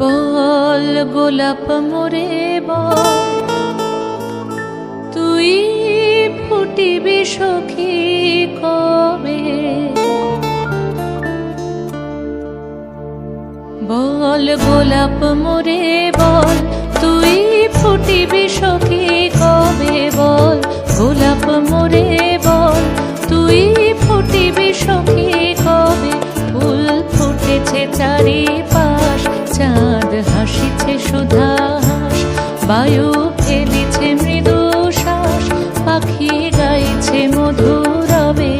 বল গোলাপ মোরে বল, তুই ফুটিবি সখী কবে? বল গোলাপ মোরে বল, তুই ফুটিবি সখী কবে? বল গোলাপ মোরে বল, তুই ফুটিবি সখী কবে? ফুল ফুটেছে চারিপাশ, চাঁদ হাসিছে সুধাস, বায়ু ফেলিছে মৃদু শ্বাস, পাখি গাইছে মধুরবে,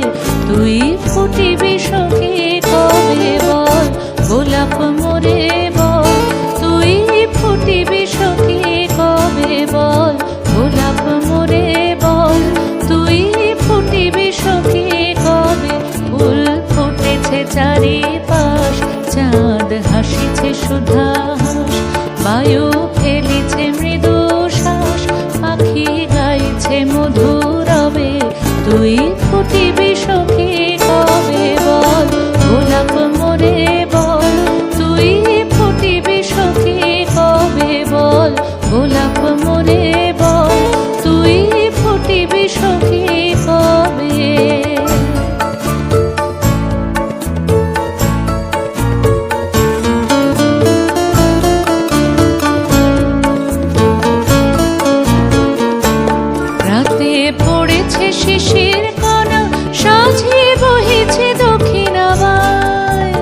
তুই ফুটিবি সখী কবে? বল গোলাপ মোরে বল, তুই ফুটিবি সখী কবে? বল গোলাপ মোরে বল, তুই ফুটিবি সখী কবে? ফুল ফুটেছে চারিপাশ, চাঁদ হাসিছে সুধাস, বায়ু ফেলিছে মৃদু শ্বাস, পাখি গাইছে মধুরবে, তুই ফুটিবি সখী কবে? বল গোলাপ মোরে বল, তুই ফুটিবি সখী কবে? বল গোলাপ মোরে বল, তুই ফুটিবি সখী কবে? রাতে পড়েছে শিশির কণা, সাঁঝে বহিছে দক্ষিণাবায়।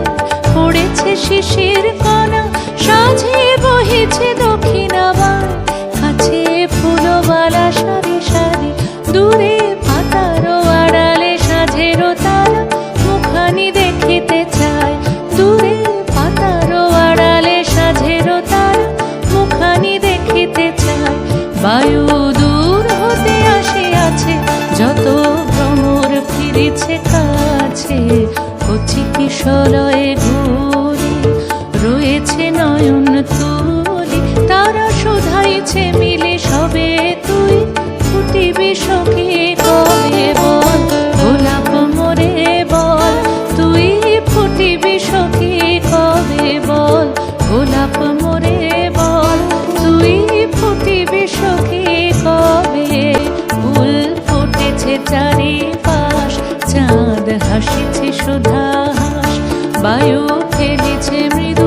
পড়েছে শিশির কণা, সাঁঝে বহিছে দক্ষিণাবায়। কাছে ফুলবালা সারি সারি, দূরে পাতারো আড়ালে সাঁঝেরও তারা, মুখানি দেখিতে চায়। দূরে পাতারো আড়ালে সাঁঝেরও তারা, মুখানি দেখিতে চায়। বায়ু দূর হতে আসিয়াছে, যত ভ্রমর ফিরিছে কাছে। কচি কিশলয়ে ঘুরে রয়েছে নয়ন তুলি, তারা শুধাইছে মিলে সবে, তুই ফুটিবি সখী কবে? বল গোলাপ মোরে বল, তুই ফুটিবি সখী কবে? বল গোলাপ মোরে বল, তুই ফুটিবি সখী কবে? ফুল ফুটেছে চারিপাশ, চাঁদ হাসিছে সুধাস, বায়ু ফেলিছে মৃদু